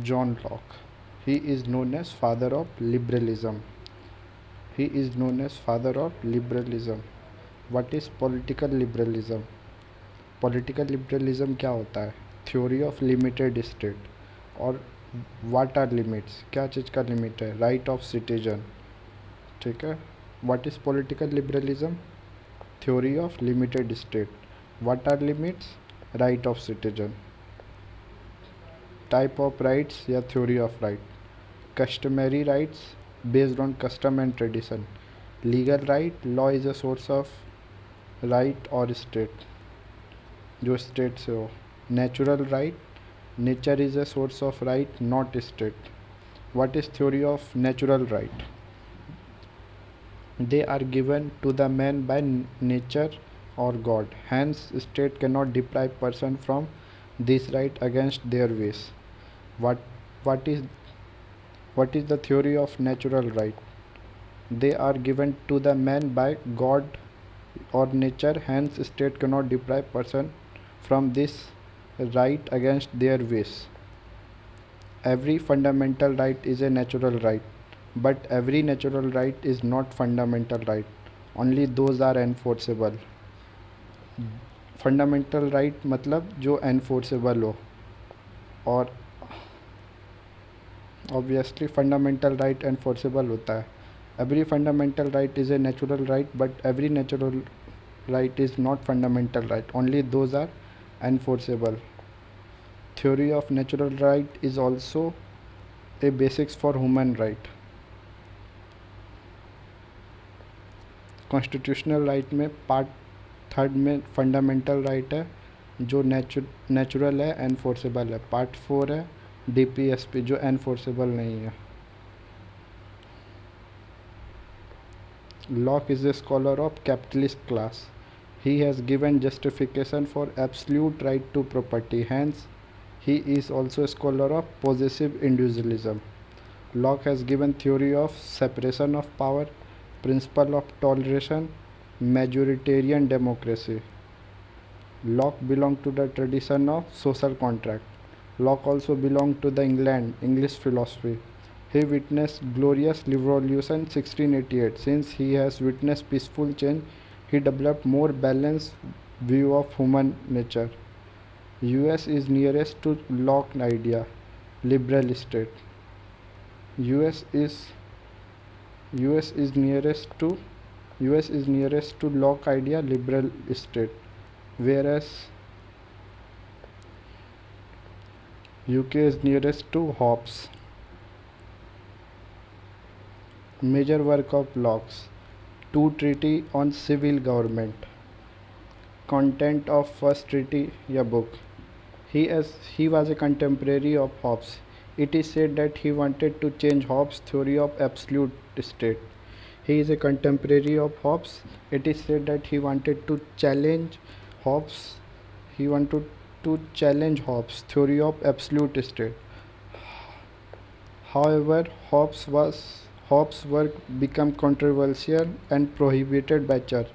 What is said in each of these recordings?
John Locke. He is known as father of liberalism. He is known as father of liberalism. What is political liberalism? Political liberalism क्या होता है? Theory of limited state. और what are limits? क्या चीज़ का limit है? Right of citizen. ठीक है. What is political liberalism? Theory of limited state. What are limits? Right of citizen. Type of rights या theory of right. Customary rights based on custom and tradition. Legal right, law is a source of right और state, जो state से हो. Natural right, nature is a source of right not state. What is theory of natural right? They are given to the man by nature or God. Hence, state cannot deprive person from this right against their wish. What what is what is the theory of natural right? They are given to the man by God or nature. Hence, state cannot deprive person from this right against their wish. Every fundamental right is a natural right, but every natural right is not fundamental right. Only those are enforceable. Fundamental right मतलब जो enforceable हो, और obviously fundamental right enforceable होता है. Every fundamental right is a natural right, but every natural right is not fundamental right. Only those are enforceable. Theory of natural right is also a basics for human right. Constitutional right में part third में fundamental right है जो natural है, enforceable है. Part 4 है DPSP जो enforceable नहीं है. Locke is a scholar of capitalist class. He has given justification for absolute right to property. Hence he is also a scholar of positive individualism. Locke has given theory of separation of power, principle of toleration, majoritarian democracy. Locke belonged to the tradition of social contract. Locke also belonged to the English philosophy. He witnessed glorious revolution 1688. Since he has witnessed peaceful change, he developed more balanced view of human nature. US is nearest to Locke idea, liberal state. US is US is nearest to Locke idea, liberal state, whereas UK is nearest to Hobbes. Major work of Locke's: two treaty on civil government. Content of first treaty या book. He was a contemporary of Hobbes. It is said that he wanted to change Hobbes' theory of absolute state. He is a contemporary of Hobbes. It is said that he wanted to challenge Hobbes. He wanted to challenge Hobbes' theory of absolute state. However, Hobbes' work became controversial and prohibited by church.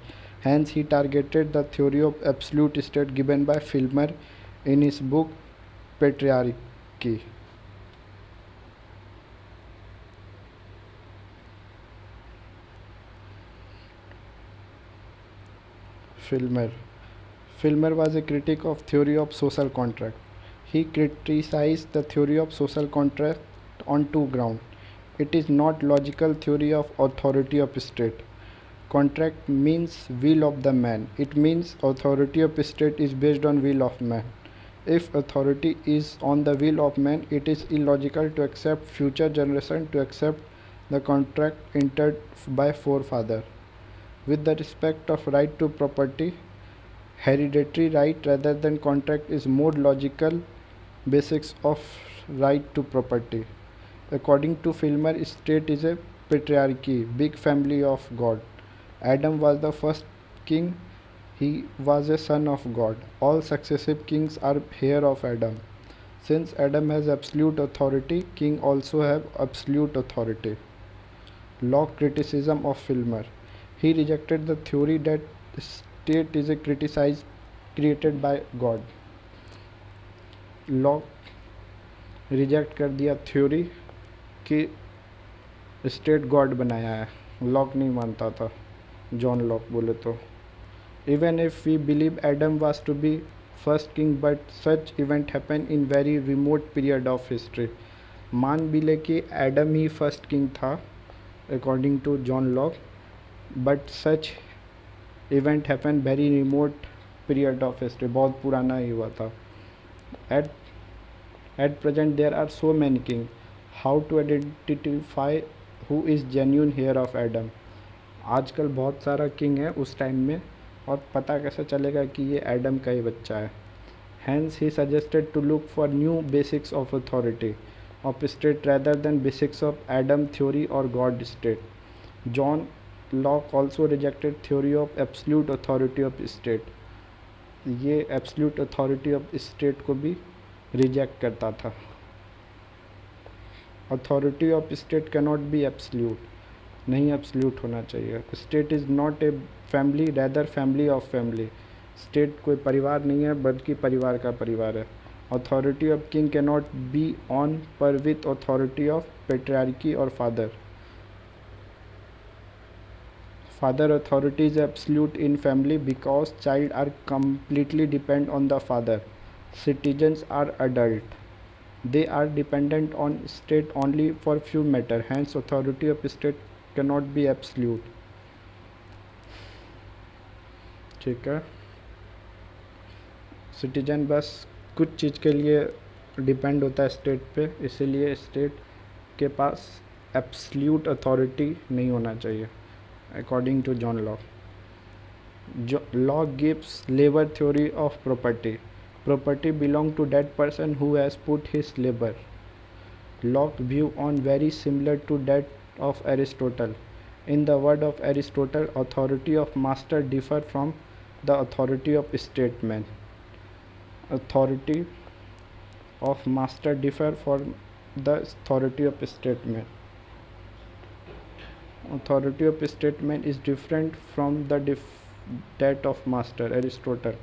Hence, he targeted the theory of absolute state given by Filmer in his book Patriarchy. Filmer was a critic of theory of social contract. He criticized the theory of social contract on two grounds. It is not logical theory of authority of state. Contract means will of the man. It means authority of state is based on will of man. If authority is on the will of man, it is illogical to accept future generation to accept the contract entered by forefather. With the respect of right to property, hereditary right rather than contract is more logical basics of right to property. According to Filmer, state is a patriarchy, big family of God. Adam was the first king. He was a son of God. All successive kings are heir of Adam. Since Adam has absolute authority, king also have absolute authority. Locke criticism of Filmer. He rejected the theory that state is a created by God. Locke reject कर दिया theory कि state God बनाया है। Lock नहीं मानता था, John Locke बोले तो। Even if we believe Adam was to be first king but such event happen in very remote period of history. मान भी ले कि एडम ही फर्स्ट किंग था according to John Locke, but such event happen very remote period of history, बहुत पुराना ही हुआ था। At At present, there are so many kings. How to identify who is genuine heir of Adam? आजकल बहुत सारा king है उस टाइम में, और पता कैसे चलेगा कि ये एडम का ही बच्चा है। Hence, he suggested to look for new basics of authority of state rather than basics of Adam theory or God state. John Locke also rejected theory of absolute authority of state. ये absolute authority of state को भी reject करता था। Authority of state cannot be absolute, नहीं absolute होना चाहिए। State is not a family, rather family of family. State कोई परिवार नहीं है बल्कि परिवार का परिवार है। Authority of king cannot be on पर विथ अथॉरिटी ऑफ पेट्रियार्की और father. Father authority is absolute in family because child are completely depend on the father. Citizens are adult. They are dependent on state only for few matter. Hence authority of state cannot be absolute. ठीक है, citizen बस कुछ चीज़ के लिए depend होता है state पे, इसीलिए स्टेट के पास एब्सल्यूट अथॉरिटी नहीं होना चाहिए according to John Locke. Locke gives labor theory of property. Property belong to that person who has put his labor. Locke's view on very similar to that of Aristotle. In the word of Aristotle, authority of master differ from the authority of statesman. Authority of master differ from the authority of statesman. Authority of statesman is different from that of master. Aristotle.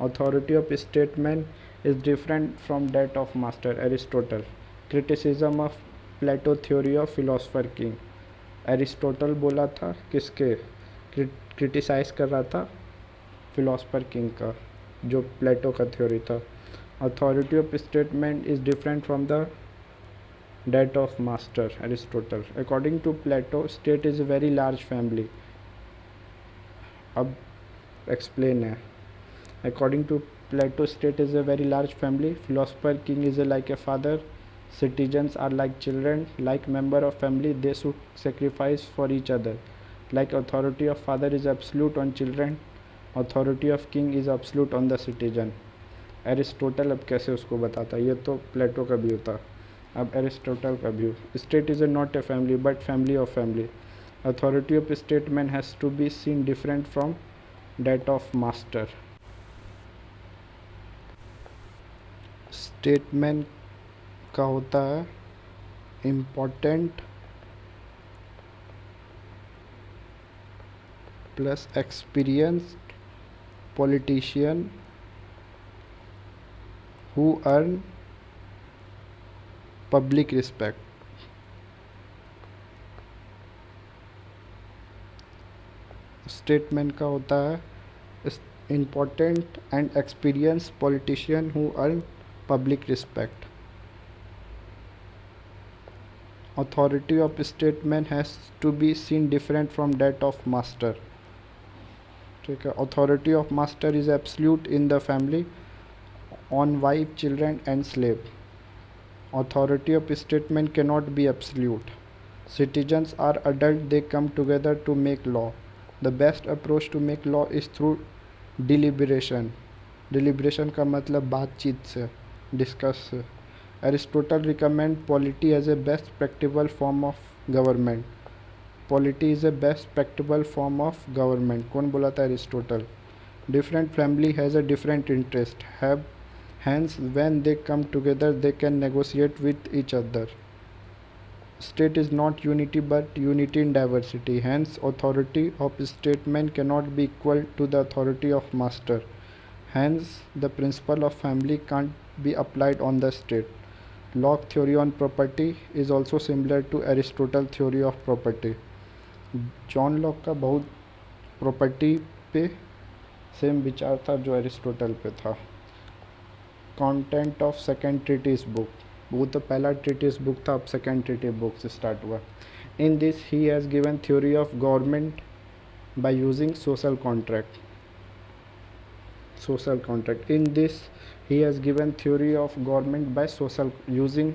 Authority of statesman is different from that of master. Aristotle. Criticism of Plato theory of philosopher king. Aristotle बोला था किसके, criticise कर रहा था philosopher king का, जो प्लेटो का theory था। Authority of statement is different from the that of master. Aristotle. According to Plato, state is a very large family. अब explain है। According to Plato, state is a very large family. Philosopher king is like a father. Citizens are like children. Like member of family, they should sacrifice for each other. Like authority of father is absolute on children, authority of king is absolute on the citizen. Aristotle अब कैसे उसको बताता, ये तो प्लेटो का view था। अब Aristotle का view, state is not a family but family of family. Authority of statement has to be seen different from that of master. Statement का होता है important plus experienced politician who earn public respect. Statement का होता है important and experienced politician who earn public respect. Authority of statement has to be seen different from that of master. ठीक है, authority of master is absolute in the family on wife, children and slave. Authority of statement cannot be absolute. Citizens are adult, they come together to make law. The best approach to make law is through deliberation. Deliberation का मतलब बातचीत से, discuss से. Aristotle recommend polity as a best practicable form of government. Polity is a best practicable form of government. कौन बोला था? Aristotle. Different family has a different interest. Hence, when they come together, they can negotiate with each other. State is not unity but unity in diversity. Hence, authority of statesman cannot be equal to the authority of master. Hence, the principle of family can't be applied on the state. Locke theory on property is also similar to Aristotle theory of property. John Locke का बहुत property पे same विचार था जो Aristotle पे था. Content of second treatise book, वो तो पहला ट्रीटिस बुक था, अब सेकेंड ट्रीटिस बुक से स्टार्ट हुआ. In this he has given theory of government by using social contract. In this he has given theory of government by social using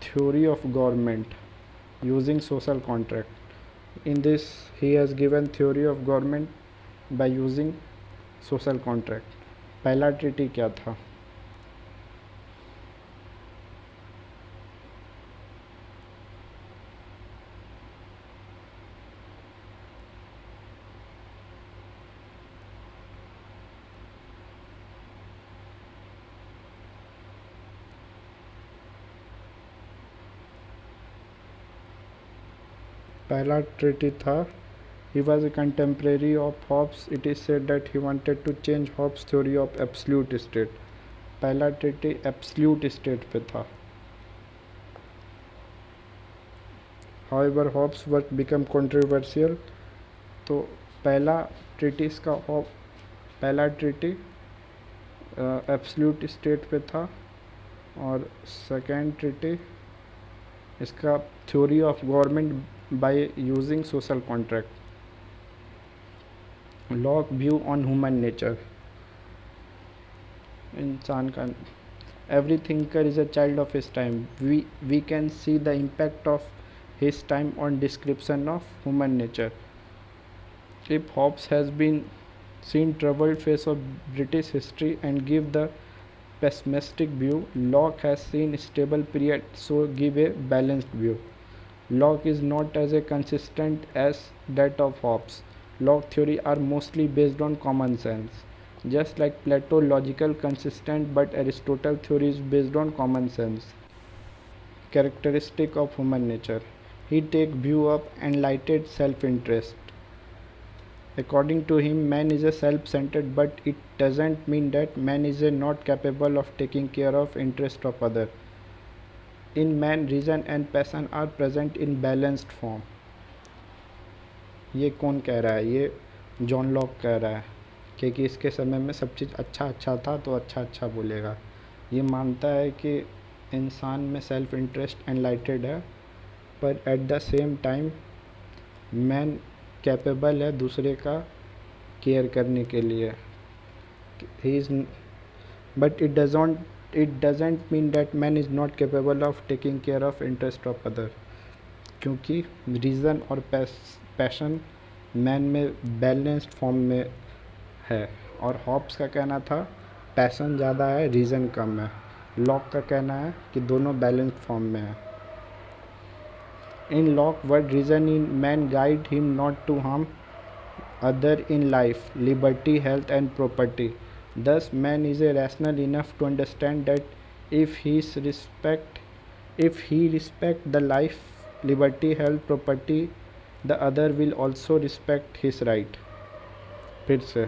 theory of government using social contract. In this he has given theory of government by using social contract. पहला treaty क्या था? पहला treaty था. He was a contemporary of Hobbes. It is said that he wanted to change Hobbes' theory of absolute state. पहला treaty absolute state पे था. However, Hobbes' work became controversial. तो पहला ट्रीटी एब्सोल्यूट स्टेट पे था और second treaty इसका theory of government by using social contract. Locke view on human nature. इंसान का every thinker is a child of his time. We can see the impact of his time on description of human nature. If Hobbes has been seen troubled face of British history and give the pessimistic view, Locke has seen stable period, so give a balanced view. Locke is not as a consistent as that of Hobbes. Locke theory are mostly based on common sense. Just like Plato, logical consistent, but Aristotle theory is based on common sense. Characteristic of human nature. He take view of enlightened self-interest. According to him, man is a self-centered, but it doesn't mean that man is not capable of taking care of interest of other. In man, reason and passion are present in balanced form. ये कौन कह रहा है? ये John Locke कह रहा है, क्योंकि इसके समय में सब चीज़ अच्छा था तो अच्छा बोलेगा. ये मानता है कि इंसान में सेल्फ इंटरेस्ट एनलाइटेड है, पर at the same time man capable है दूसरे का केयर करने के लिए. He is but it doesn't mean that man is not capable of taking care of interest of other, क्योंकि रीज़न और पैशन मैन में बैलेंस्ड फॉर्म में है. और हॉब्स का कहना था पैशन ज़्यादा है, रीज़न कम है. लॉक का कहना है कि दोनों बैलेंस्ड फॉर्म में है. In Locke, what reason in man guide him not to harm other in life, liberty, health and property. Thus, man is rational enough to understand that if he respect the life, liberty, health, property, the other will also respect his right. फिर से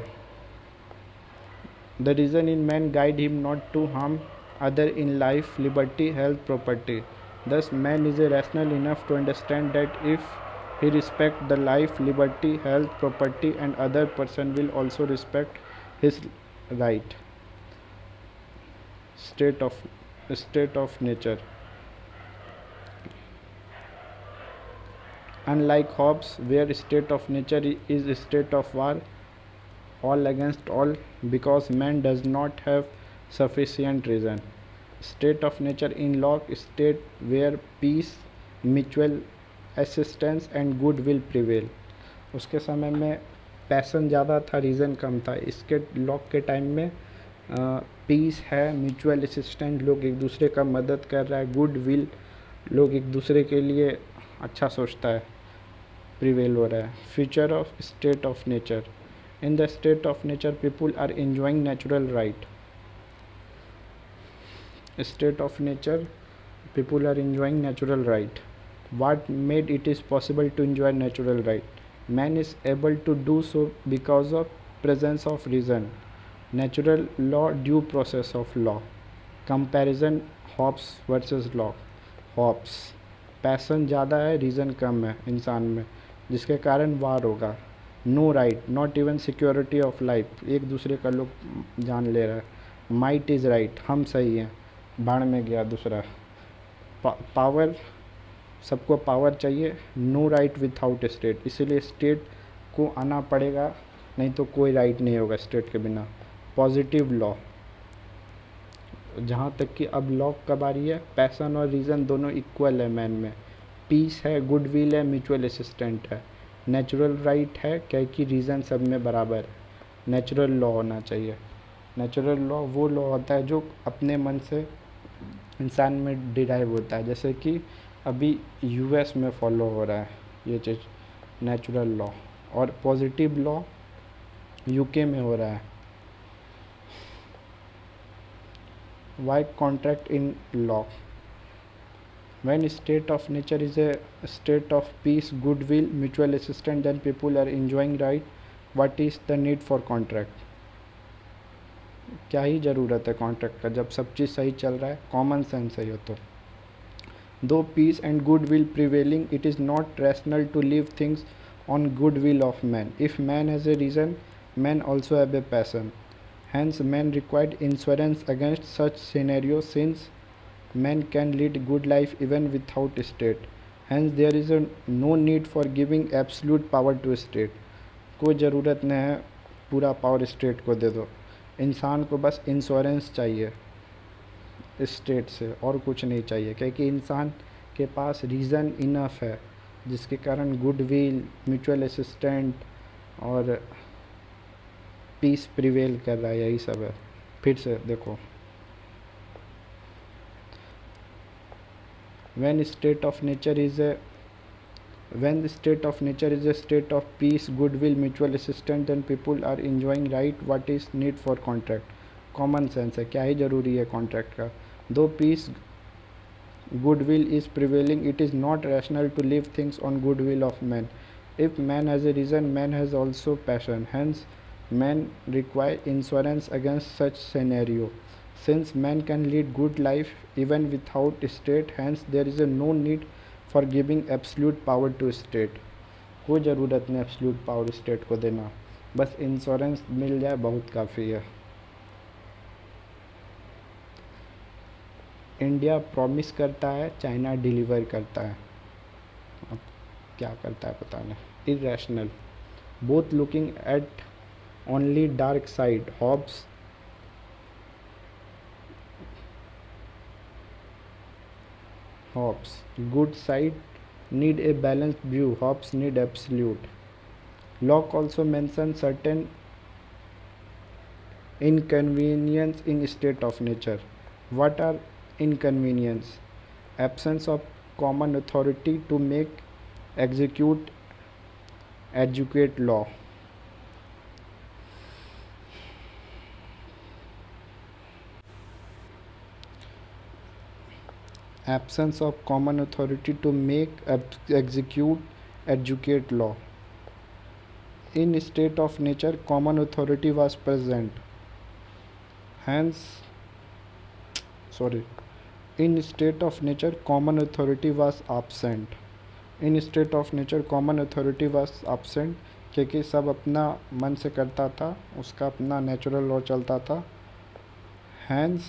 the reason in man guide him not to harm other in life, liberty, health, property. Thus, man is rational enough to understand that if he respect the life, liberty, health, property and other person will also respect his right. State of nature. Unlike Hobbes, where state of nature is a state of war, all against all, because man does not have sufficient reason. State of nature in Locke, state where peace, mutual assistance and good will prevail. उसके समय में passion ज़्यादा था, reason कम था. इसके lock के time में piece है, म्यूचुअल असिस्टेंट, लोग एक दूसरे का मदद कर रहा है, गुड विल, लोग एक दूसरे के लिए अच्छा सोचता है, प्रिवेल हो रहा है. Future of state of nature. In the state of nature people are enjoying natural right. State of nature, people are enjoying natural right. What made it is possible to enjoy natural right? Man is able to do so because of presence of reason, natural law, due process of law. Comparison Hobbes versus Locke. Hobbes, passion ज़्यादा है, reason कम है इंसान में, जिसके कारण war होगा। No right, not even security of life, एक दूसरे का लोग जान ले रहा है। माइट इज़ राइट, हम सही हैं, भाड़ में गया दूसरा। पावर, सबको पावर चाहिए। नो राइट विथआउट स्टेट, इसीलिए स्टेट को आना पड़ेगा, नहीं तो कोई राइट नहीं होगा स्टेट के बिना। पॉजिटिव लॉ, जहाँ तक कि अब लॉक का बारी है, पैसन और रीज़न दोनों इक्वल है मैन में। पीस है, गुडविल है, म्यूचुअल असिस्टेंट है। नेचुरल राइट है, क्या कि रीज़न सब में बराबर है। नेचुरल लॉ होना चाहिए। नेचुरल लॉ वो लॉ होता है जो अपने मन से इंसान में डिराइव होता है, जैसे कि अभी यूएस में फॉलो हो रहा है ये चीज़, नेचुरल लॉ। और पॉजिटिव लॉ यूके में हो रहा है। Why contract in law? When state of nature is a state of peace, goodwill, mutual assistance, then people are enjoying right. What is the need for contract? क्या ही ज़रूरत है contract का जब सब चीज़ सही चल रहा है, कॉमन सेंस है ये तो। Though peace and good will prevailing, it is not rational to leave things on good will of man. If man has a reason, men also have a passion. Hence, men required insurance against such scenarios, since men can lead good life even without state. Hence, there is no need for giving absolute power to state. कोई ज़रूरत नहीं है पूरा power state को दे दो, इंसान को बस इंश्योरेंस चाहिए स्टेट से, और कुछ नहीं चाहिए, क्योंकि इंसान के पास रीज़न इनफ है, जिसके कारण गुडविल, म्यूचुअल असिस्टेंट और पीस प्रिवेल कर रहा है, यही सब है। फिर से देखो, when the state of nature is a state of peace, goodwill, mutual assistance, then people are enjoying right. What is need for contract? Common sense है, क्या ही ज़रूरी है कॉन्ट्रैक्ट का। दो piece goodwill is prevailing, it is not rational to leave things on goodwill of man. If man has a reason, man has also passion. Hence, man require insurance against such scenario. Since man can lead good life even without state, hence there is no need for giving absolute power to state. कोई ज़रूरत नहीं absolute power state को देना, बस insurance मिल जाए बहुत काफ़ी है। इंडिया प्रॉमिस करता है, चाइना डिलीवर करता है। अब क्या करता है पता नहीं। Irrational, both looking at only dark side. Hobbes, good side need a balanced view. Hobbes need absolute. Locke also mentions certain inconvenience in state of nature. What are inconvenience? Absence of common authority to make, execute, educate law. Absence of common authority to make, execute, educate law. In state of nature, common authority was present. In state of nature, common authority was absent. In state of nature, common authority was absent, क्योंकि सब अपना मन से करता था, उसका अपना natural law चलता था। Hence,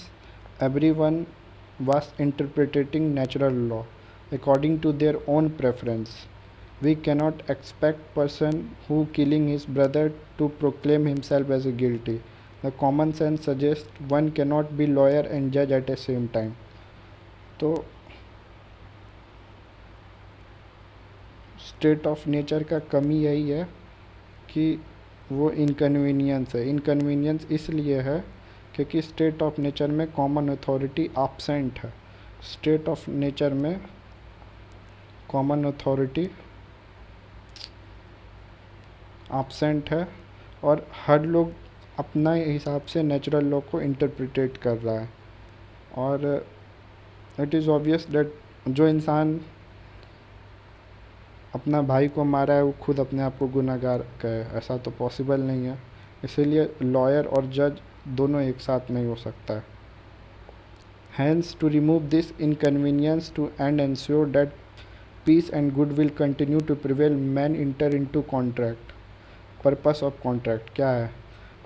everyone was interpreting natural law according to their own preference. We cannot expect person who killing his brother to proclaim himself as a guilty. The common sense suggests one cannot be lawyer and judge at the same time. तो state of nature का कमी यही है कि वो inconvenience है। Inconvenience इसलिए है क्योंकि स्टेट ऑफ नेचर में कॉमन अथॉरिटी एब्सेंट है। स्टेट ऑफ नेचर में कॉमन अथॉरिटी एब्सेंट है और हर लोग अपना हिसाब से नेचुरल लॉ को इंटरप्रिटेट कर रहा है। और इट इज़ ऑब्वियस दैट जो इंसान अपना भाई को मारा है वो खुद अपने आप को गुनहगार कहे, ऐसा तो पॉसिबल नहीं है। इसीलिए लॉयर और जज दोनों एक साथ नहीं हो सकता है। Hence, to remove this inconvenience to and ensure that peace and goodwill continue to prevail, men enter into contract. Purpose of contract क्या है?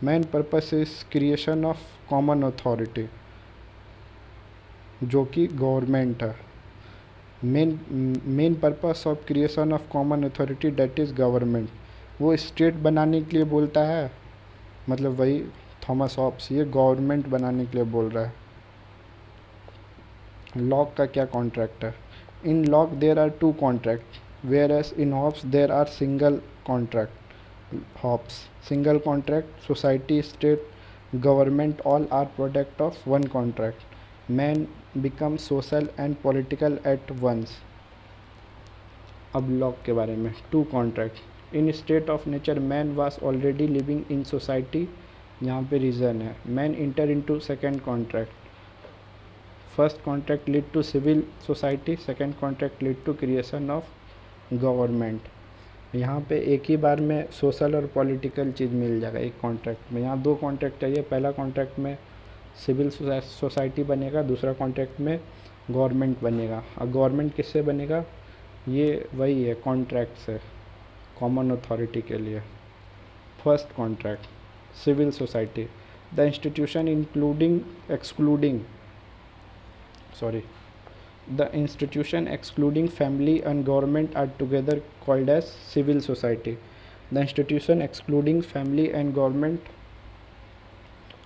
Main purpose is creation of common authority, जो कि गवर्नमेंट है. Main purpose of creation of common authority that is government. वो state बनाने के लिए बोलता है, मतलब वही थॉमस हॉब्स ये गवर्नमेंट बनाने के लिए बोल रहा है. लॉक का क्या कॉन्ट्रैक्ट है? In Locke there are two contract, whereas in Hobbes there are single contract. Hobbes single contract, society, state, government all are product of one contract. Man become social and political at once. अब Locke के बारे में. Two contract. In state of nature man was already living in society, यहाँ पे reason है. Man enter into second contract. First contract lead to civil society, second contract lead to creation of government. यहाँ पे एक ही बार में social और political चीज़ मिल जाएगा एक कॉन्ट्रैक्ट में. यहाँ दो कॉन्ट्रैक्ट चाहिए. पहला कॉन्ट्रैक्ट में सिविल सोसाइटी बनेगा, दूसरा कॉन्ट्रैक्ट में गवर्नमेंट बनेगा. और गवर्नमेंट किससे बनेगा? ये वही है कॉन्ट्रैक्ट से, कॉमन अथॉरिटी के लिए. First contract civil society. The institution excluding family and government are together called as civil society. The institution excluding family and government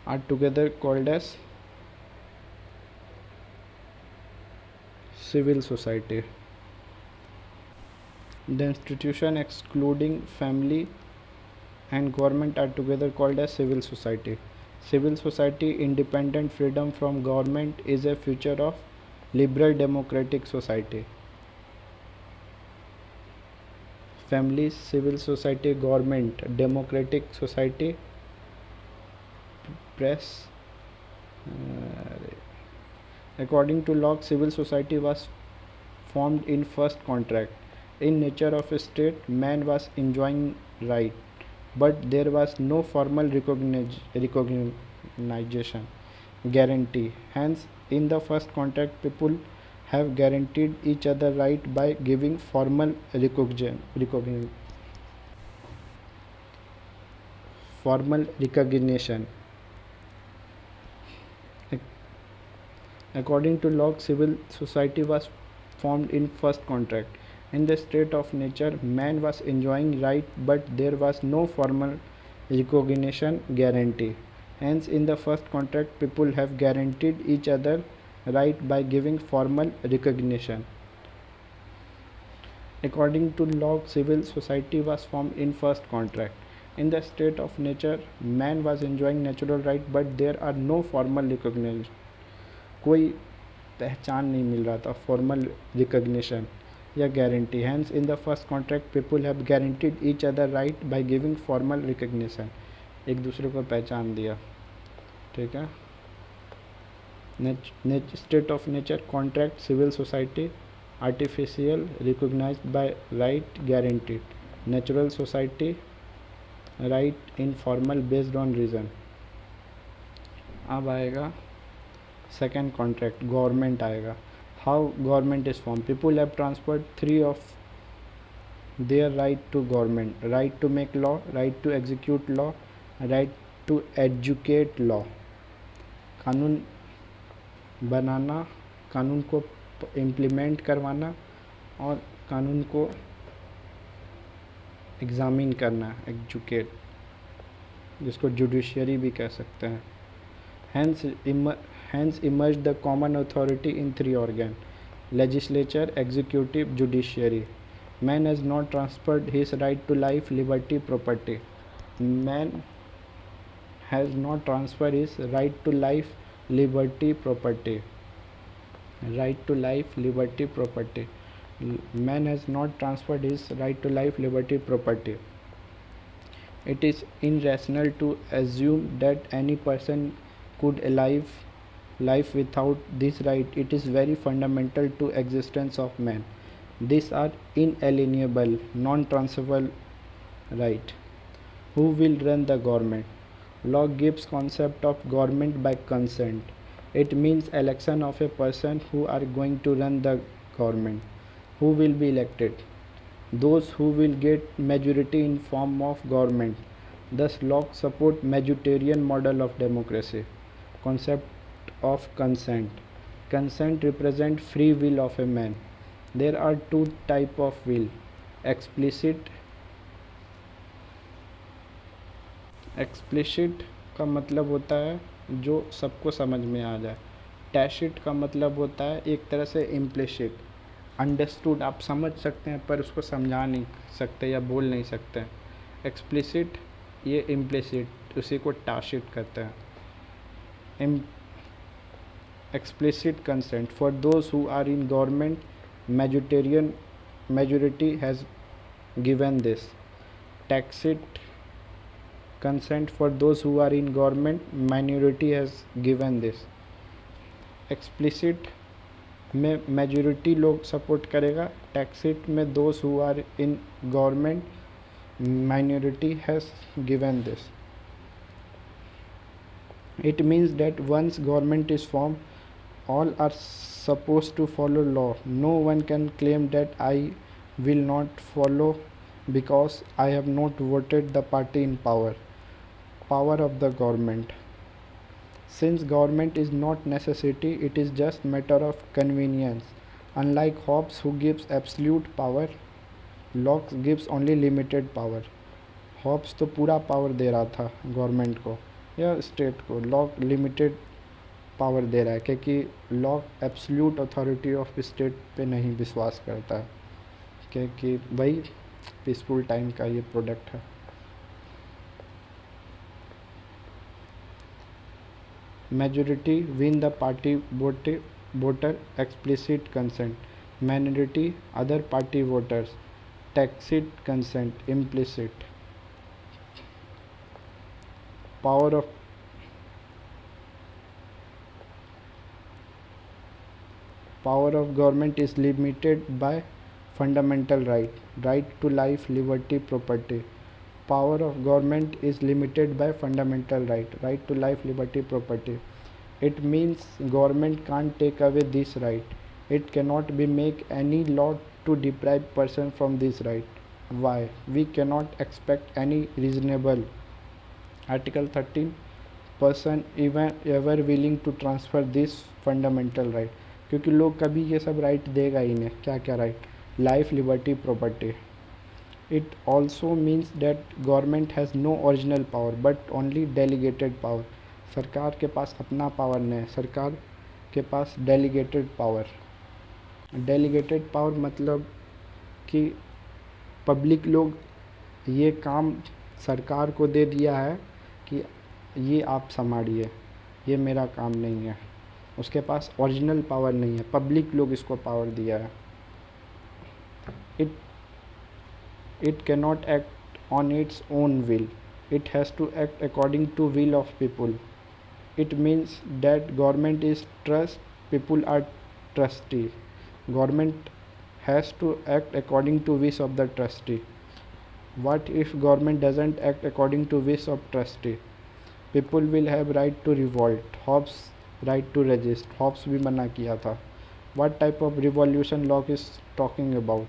are together called as civil society. The institution excluding family and government are together called as civil society. Civil society, independent freedom from government, is a feature of liberal democratic society. Family, civil society, government, democratic society, press. According to Locke, civil society was formed in first contract. In nature of a state, man was enjoying right, but there was no formal recognition guarantee. Hence, in the first contract, people have guaranteed each other right by giving formal recognition. According to Locke, civil society was formed in first contract. In the state of nature, man was enjoying right, but there was no formal recognition guarantee. Hence, in the first contract, people have guaranteed each other right by giving formal recognition. According to Locke, civil society was formed in first contract. In the state of nature, man was enjoying natural right, but there are no formal recognition. कोई पहचान नहीं मिल रहा था, formal recognition या guarantee. Hence in the first contract people have guaranteed each other right by giving formal recognition. एक दूसरे को पहचान दिया. ठीक है. State of nature contract civil society, artificial recognized by right guaranteed. Natural society right informal based on reason. अब आएगा second contract, government आएगा. How government is form? People have transferred three of their right to government: right to make law, right to execute law, right to educate law. कानून बनाना, कानून को implement करवाना और कानून को एग्जामिन करना, एजुकेट, जिसको जुडिशरी भी कह सकते हैं. Hence emerged the common authority in three organs: legislature, executive, judiciary. Man has not transferred his right to life, liberty, property. Man has not transferred his right to life, liberty, property. Right to life, liberty, property. Man has not transferred his right to life, liberty, property. It is irrational to assume that any person could live without this right. It is very fundamental to existence of man. These are inalienable, non-transferable right. Who will run the government? Locke gives concept of government by consent. It means election of a person who are going to run the government, who will be elected, those who will get majority in form of government. Thus Locke support majoritarian model of democracy. Concept of consent. Consent represent free will of a man. There are two type of will, explicit. Explicit का मतलब होता है जो सबको समझ में आ जाए। Tacit का मतलब होता है एक तरह से इम्प्लिसिट, अंडरस्टूड, आप समझ सकते हैं पर उसको समझा नहीं सकते या बोल नहीं सकते। एक्सप्लिसिट ये इम्प्लिसिट, उसी को टैसिट कहते हैं। Explicit consent for those who are in government majoritarian majority has given this. Tacit consent for those who are in government minority has given this. Explicit में majority लोग सपोर्ट करेगा, tacit में those who are in government minority has given this. It means that once government is formed, all are supposed to follow law. No one can claim that I will not follow because I have not voted the party in power. Power of the government. Since government is not necessity, it is just matter of convenience. Unlike Hobbes who gives absolute power, Locke gives only limited power. Hobbes तो पूरा power दे रहा था government को या state को, lock limited power दे रहा है क्योंकि lock absolute authority of state पे नहीं विश्वास करता है, क्योंकि वही पीसफुल टाइम का ये प्रोडक्ट है। Majority win the party voter explicit consent, minority other party voters tacit consent implicit. Power of government is limited by fundamental right to life, liberty, property. Power of government is limited by fundamental right to life, liberty, property. It means government can't take away this right. It cannot be make any law to deprive person from this right. Why? We cannot expect any reasonable. Article 13, person even ever willing to transfer this fundamental right, क्योंकि लोग कभी ये सब right देगा ही नहीं। क्या क्या right? Life, liberty, property. It also means that government has no original power but only delegated power. सरकार के पास अपना पावर नहीं है, सरकार के पास डेलीगेटेड पावर। डेलीगेटेड पावर मतलब कि पब्लिक लोग ये काम सरकार को दे दिया है कि ये आप संभालिए, ये मेरा काम नहीं है। उसके पास ओरिजिनल पावर नहीं है, पब्लिक लोग इसको पावर दिया है। It cannot act on its own will, it has to act according to will of people. It means that government is trust, people are trustee. Government has to act according to wish of the trustee. What if government doesn't act according to wish of trustee? People will have right to revolt. Hobbes right to resist. Hobbes भी मना किया था। What type of revolution Locke is talking about?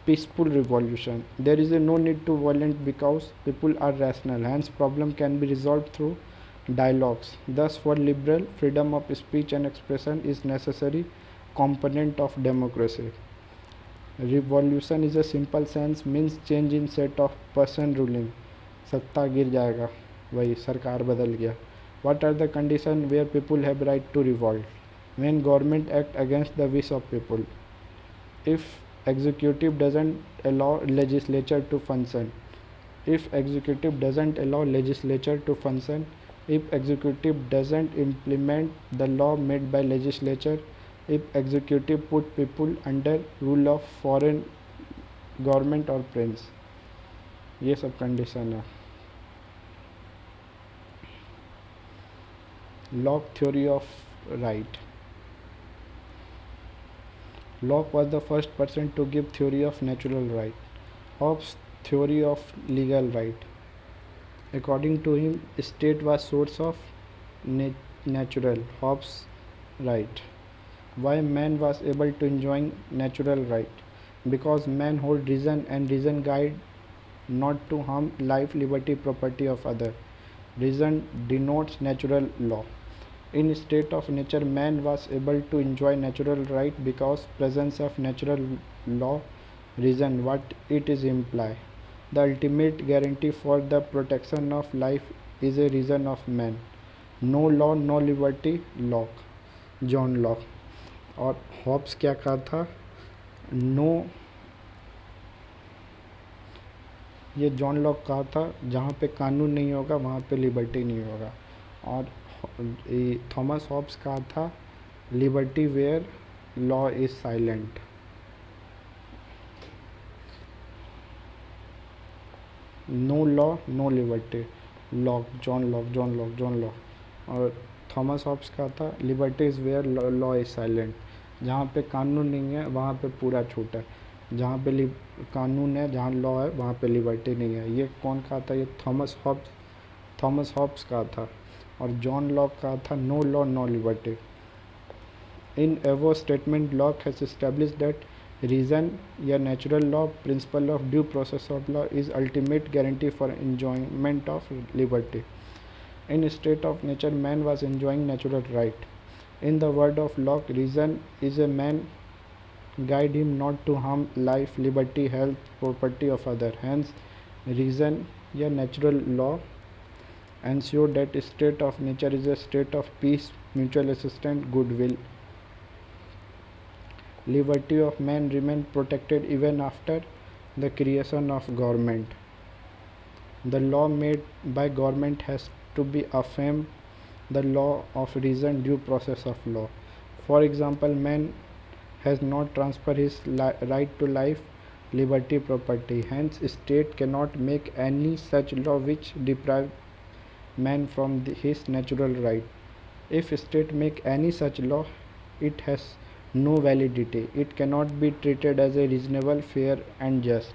Peaceful revolution. There is no need to violent because people are rational. Hence problem can be resolved through dialogues. Thus for liberal, freedom of speech and expression is necessary component of democracy. Revolution is a simple sense means change in set of person ruling. सत्ता गिर जाएगा, वही सरकार बदल गया। What are the condition where people have right to revolt? When government act against the wish of people, if executive doesn't allow legislature to function, if executive doesn't allow legislature to function, if executive doesn't implement the law made by legislature, if executive put people under rule of foreign government or prince। ये सब condition है। Locke theory of right. Locke was the first person to give theory of natural right. Hobbes theory of legal right. According to him, state was source of natural. Hobbes right. Why man was able to enjoy natural right? Because man hold reason and reason guide not to harm life, liberty, property of other. Reason denotes natural law. In state of nature, man was able to enjoy natural right because presence of natural law, reason, what it is imply. The ultimate guarantee for the protection of life is a reason of man. No law, no liberty, Locke, John Locke. और Hobbs क्या कहा था? No, ये John Locke कहा था जहाँ पे कानून नहीं होगा वहाँ पे लिबर्टी नहीं होगा. और थॉमस हॉब्स कहा था liberty where law is silent. No law no liberty, Locke, John Locke. और थॉमस हॉब्स कहा था liberty is where law is silent. जहाँ पे कानून नहीं है वहाँ पे पूरा छूट है, जहाँ पे कानून है, जहाँ लॉ है वहाँ पे लिबर्टी नहीं है. ये कौन कहा था? ये थॉमस हॉब्स कहा था. और जॉन लॉक कहा था नो लॉ नो लिबर्टी. इन एवो statement lock has established that reason, या natural law, principle of due process of law is ultimate guarantee for enjoyment of liberty. In state of nature, man was enjoying natural right. In the word of Locke, reason is a man guide him not to harm life, liberty, health, property of other. Hence, reason या natural law ensure that state of nature is a state of peace, mutual assistance, goodwill. Liberty of man remain protected even after the creation of government. The law made by government has to be affirmed. The law of reason, due process of law. For example, man has not transferred his right to life, liberty, property. Hence, state cannot make any such law which deprive man from his natural right. If state make any such law, it has no validity. It cannot be treated as a reasonable, fair and just.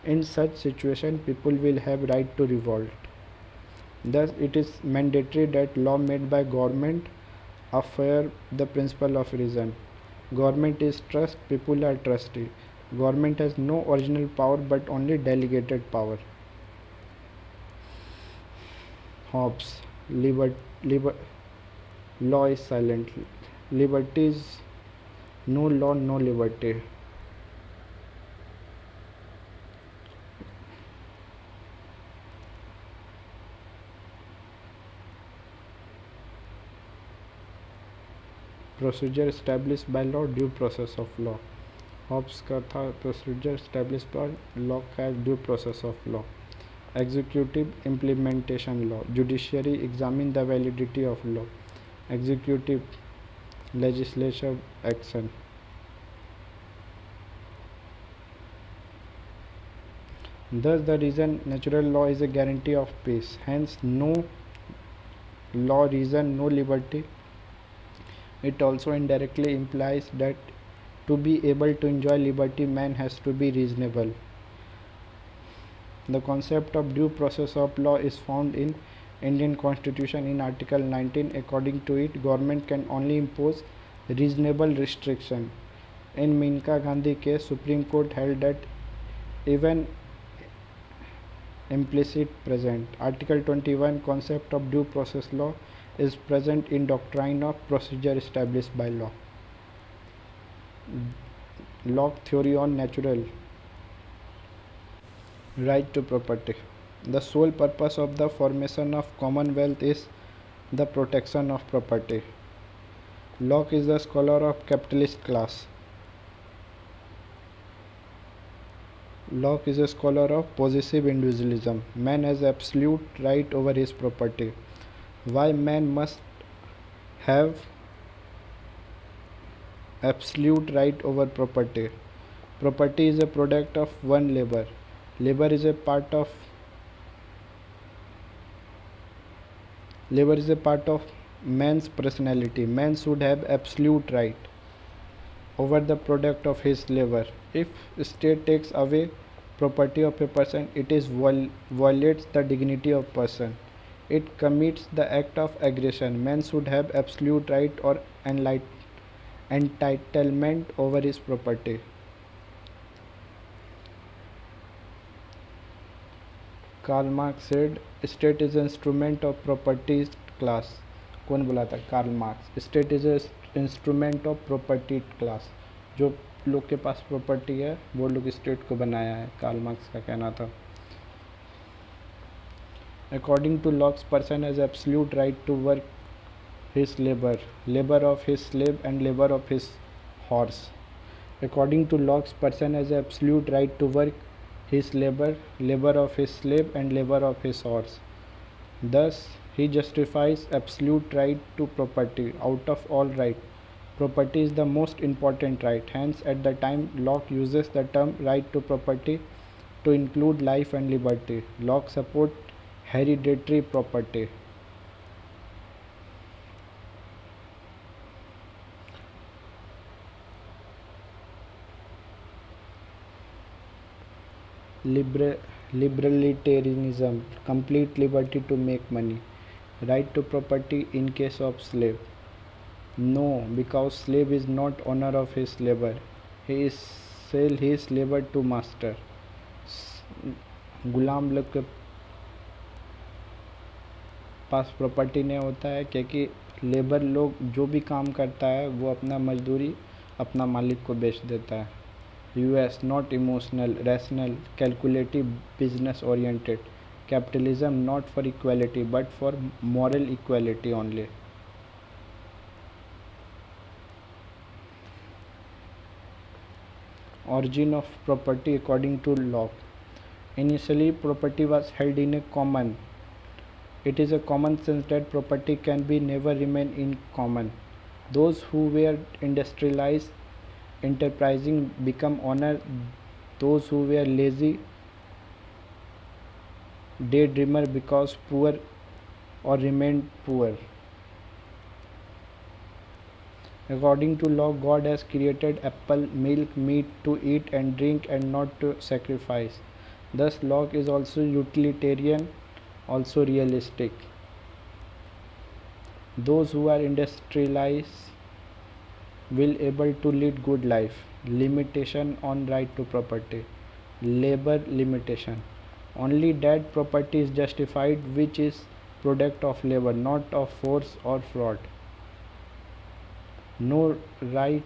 In such situation, people will have right to revolt. Thus, it is mandatory that law made by government affirm the principle of reason. Government is trust, people are trustee. Government has no original power but only delegated power. Hobbes, law is silent. Liberty is no law, no liberty. Procedure established by law, due process of law. Hobbes का था procedure established by law का due process of law. Executive implementation law. Judiciary examine the validity of law. Executive legislative action. Thus, the reason natural law is a guarantee of peace. Hence, no law, reason, no liberty. It also indirectly implies that to be able to enjoy liberty, man has to be reasonable. The concept of due process of law is found in Indian Constitution in Article 19. According to it, government can only impose reasonable restriction. In Minka Gandhi case, Supreme Court held that even implicit present. Article 21 concept of due process law is present in doctrine of procedure established by law. Locke theory on natural right to property. The sole purpose of the formation of commonwealth is the protection of property. Locke is the scholar of capitalist class. Locke is a scholar of possessive individualism. Man has absolute right over his property. Why man must have absolute right over property? Property is a product of one labor. Labor is a part of man's personality. Man should have absolute right over the product of his labor. If state takes away property of a person, it is violates the dignity of person. It commits the act of aggression. Man should have absolute right or entitlement over his property. Karl Marx said state is instrument of property class. कौन बोला था? Karl Marx. State is instrument of property class. जो लोग के पास property है वो लोग state को बनाया है, कार्ल मार्क्स का कहना था. According to Locke's, person has absolute right to work his labor of his slave and labor of his horse. According to Locke, person has absolute right to work his labor of his slave and labor of his horse. Thus, he justifies absolute right to property. Out of all right, property is the most important right. Hence, at the time, Locke uses the term right to property to include life and liberty. Locke support hereditary property. Libertarianism, complete liberty to make money. Right to property in case of slave. No, because slave is not owner of his labor. He is sell his labor to master. गुलाम लोग के पास property नहीं होता है क्योंकि labour लोग जो भी काम करता है वो अपना मजदूरी अपना मालिक को बेच देता है. US, not emotional, rational, calculative, business oriented. Capitalism not for equality but for moral equality only. Origin of property according to Locke. Initially, property was held in a common. It is a common sense that property can be never remain in common. Those who were industrialized enterprising become honor. Those who were lazy daydreamer because poor or remained poor. According to Locke, God has created apple, milk, meat to eat and drink and not to sacrifice. Thus Locke is also utilitarian, also realistic. Those who are industrialized will able to lead good life. Limitation on right to property. Labor limitation. Only that property is justified which is product of labor, not of force or fraud. No right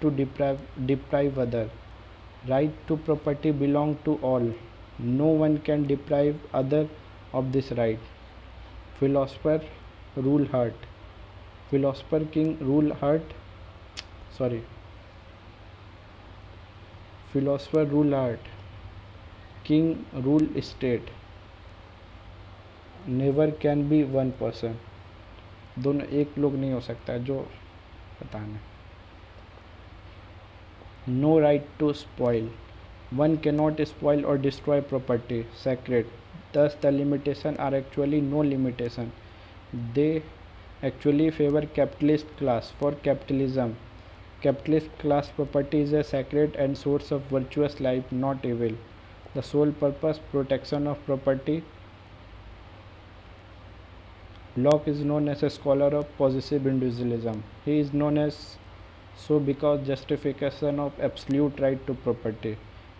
to deprive other. Right to property belong to all. No one can deprive other of this right. Philosopher rule heart. Philosopher king rule heart. Philosopher rule heart. King rule state. Never can be one person. दोनों एक लोग नहीं हो सकता जो पता नहीं. No right to spoil. One cannot spoil or destroy property. Sacred. Thus the limitations are actually no limitation. They actually favor capitalist class. For capitalism, capitalist class property is a sacred and source of virtuous life, not evil. The sole purpose, protection of property. Locke is known as a scholar of possessive individualism. He is known as so because justification of absolute right to property.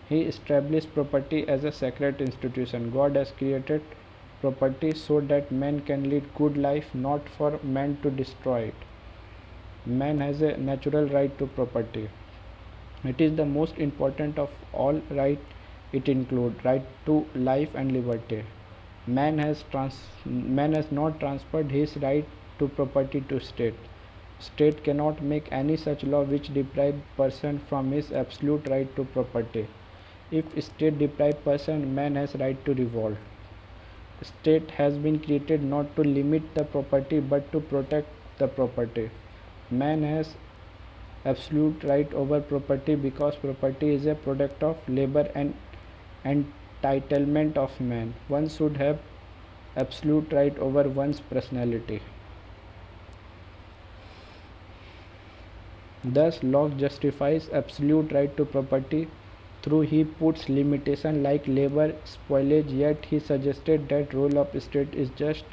He established property as a sacred institution. God has created property so that man can lead good life, not for man to destroy it. Man has a natural right to property. It is the most important of all right. It includes right to life and liberty. Man has not transferred his right to property to state. State cannot make any such law which deprive person from his absolute right to property. If state deprive person, man has right to revolt. State has been created not to limit the property but to protect the property. Man has absolute right over property because property is a product of labor and entitlement of man. One should have absolute right over one's personality. Thus Locke justifies absolute right to property through he puts limitation like labor spoilage, yet he suggested that role of state is just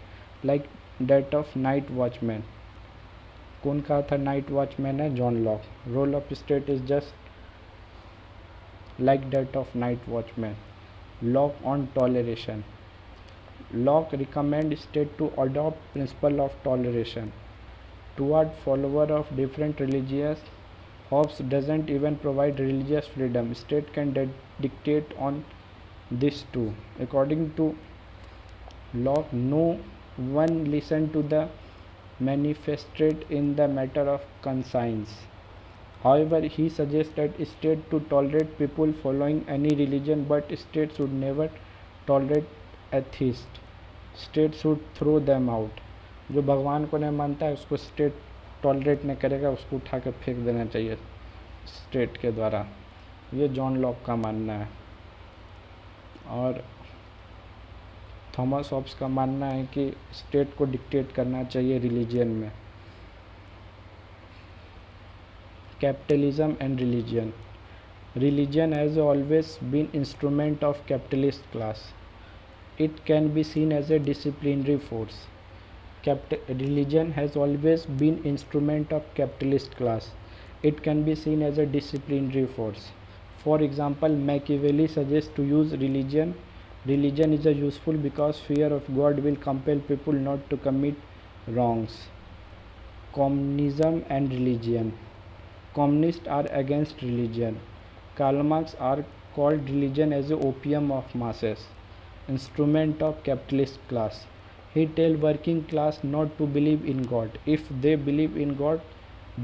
like that of night watchman. कौन कहा था night watchman है? John Locke. Role of state is just like that of night watchman. Locke on toleration. Locke recommend state to adopt principle of toleration toward follower of different religions. Hobbes doesn't even provide religious freedom. State can dictate on this too. According to Locke, no one listen to the manifested in the matter of conscience. However, he suggests that state to tolerate people following any religion, but state should never tolerate atheists. State should throw them out. जो भगवान को नहीं मानता है उसको state tolerate नहीं करेगा, उसको उठा के फेंक देना चाहिए स्टेट के द्वारा. ये जॉन लॉक का मानना है. और थॉमस हॉब्स का मानना है कि स्टेट को डिक्टेट करना चाहिए रिलीजियन में. Capitalism and religion. Religion has always been instrument of capitalist class. It can be seen as a disciplinary force. Religion has always been instrument of capitalist class. It can be seen as a disciplinary force. For example, Machiavelli suggests to use religion. Religion is useful because fear of God will compel people not to commit wrongs. Communism and religion. Communists are against religion. Karl Marx are called religion as a opium of masses. Instrument of capitalist class. He tell working class not to believe in God. If they believe in God,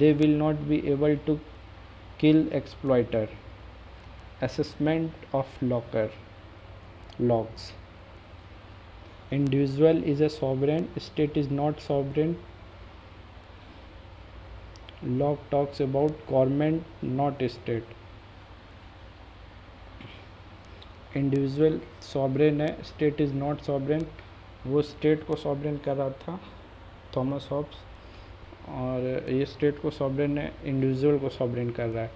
they will not be able to kill exploiter. Assessment of Locke's. Individual is a sovereign, state is not sovereign. Locke talks about government, not state. Individual sovereign है, state is not sovereign. वो state को sovereign कर रहा था Thomas Hobbes, और ये state को sovereign है, इंडिविजुअल को सॉवरेन कर रहा है.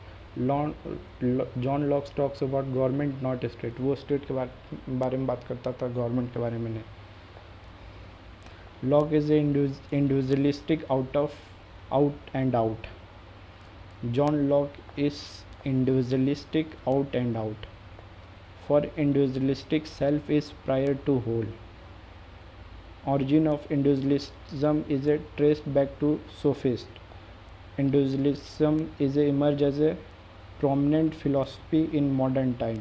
John lock talks about government not state. वो स्टेट के बारे में बात करता था, गवर्नमेंट के बारे में नहीं. Lock is A individualistic out and out. John Locke is individualistic out and out. For individualistic self is prior to whole. Origin of individualism is traced back to sophist. Individualism is emerged as a prominent philosophy in modern time.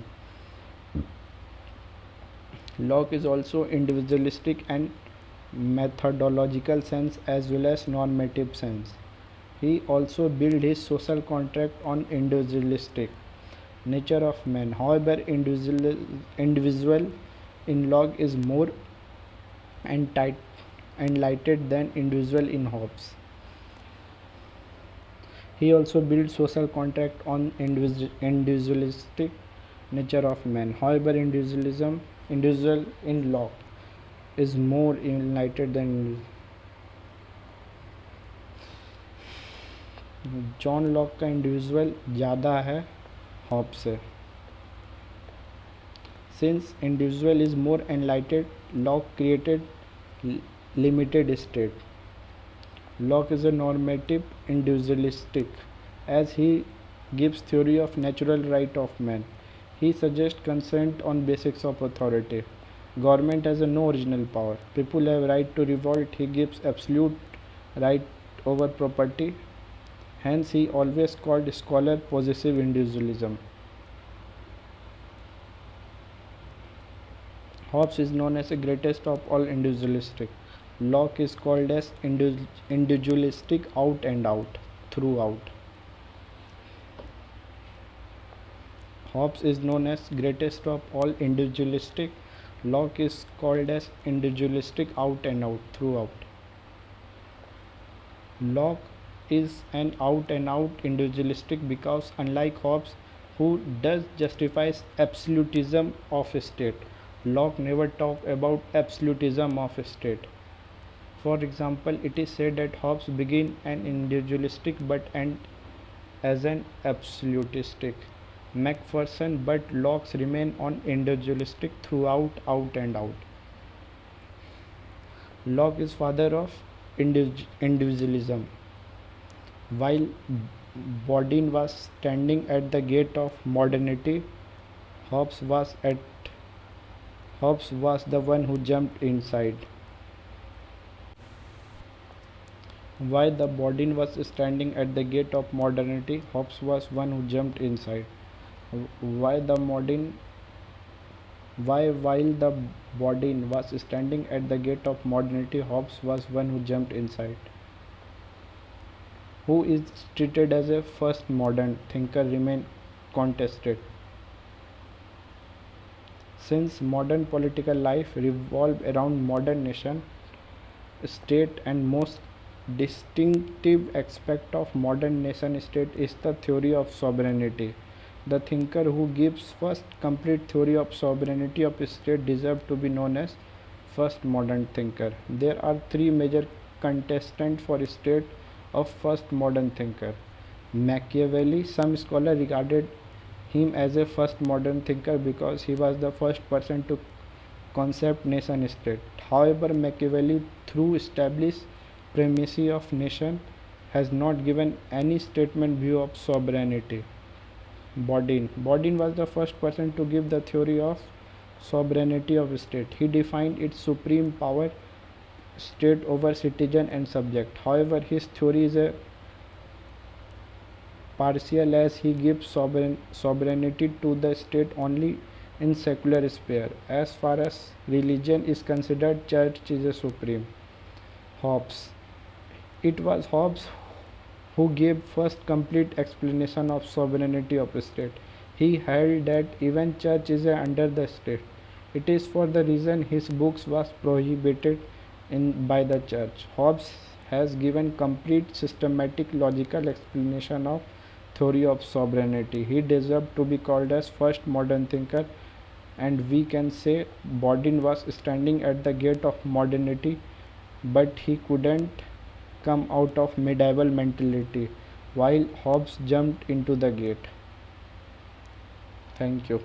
Locke is also individualistic and methodological sense as well as normative sense. He also built his social contract on individualistic nature of man. However, individual in Locke is more enlightened than individual in Hobbes. He also built social contract on individualistic nature of man. However, individual in Locke is more enlightened than John Locke का individual ज़्यादा है Hobbs से. Since individual is more enlightened, Locke created limited state. Locke is a normative individualistic, as he gives theory of natural right of man. He suggests consent on basics of authority. Government has no original power. People have right to revolt. He gives absolute right over property. Hence, he always called scholar possessive individualism. Hobbes is known as the greatest of all individualistic. Locke is called as individualistic out and out, throughout. Hobbes is known as greatest of all individualistic. Locke is called as individualistic out and out, throughout. Locke is an out and out individualistic because unlike Hobbes, who does justifies absolutism of a state, Locke never talk about absolutism of a state. For example, it is said that Hobbes began an individualistic but end as an absolutistic. Macpherson, but Locke remain on individualistic throughout, out and out. Locke is father of individualism. While Bodin was standing at the gate of modernity, Hobbes was at Hobbes was the one who jumped inside. While the Bodin was standing at the gate of modernity, Hobbes was one who jumped inside. Why the modern Why, while the Bodin was standing at the gate of modernity, Hobbes was one who jumped inside. Who is treated as a first modern thinker remain contested. Since modern political life revolved around modern nation state and most distinctive aspect of modern nation state is the theory of sovereignty. The thinker who gives first complete theory of sovereignty of state deserves to be known as first modern thinker. There are three major contestants for state of first modern thinker. Machiavelli, some scholars regarded him as a first modern thinker because he was the first person to concept nation state. However, Machiavelli, through established primacy of nation, has not given any statement view of sovereignty. Bodin was the first person to give the theory of sovereignty of state. He defined its supreme power state over citizen and subject. However, his theory is a partial as he gives sovereignty to the state only in secular sphere. As far as religion is considered, church is a supreme. Hobbes. It was Hobbes who gave first complete explanation of sovereignty of state. He held that even church is under the state. It is for the reason his books was prohibited by the church. Hobbes has given complete systematic logical explanation of theory of sovereignty. He deserved to be called as first modern thinker, and we can say Bodin was standing at the gate of modernity, but he couldn't come out of medieval mentality while Hobbes jumped into the gate. Thank you.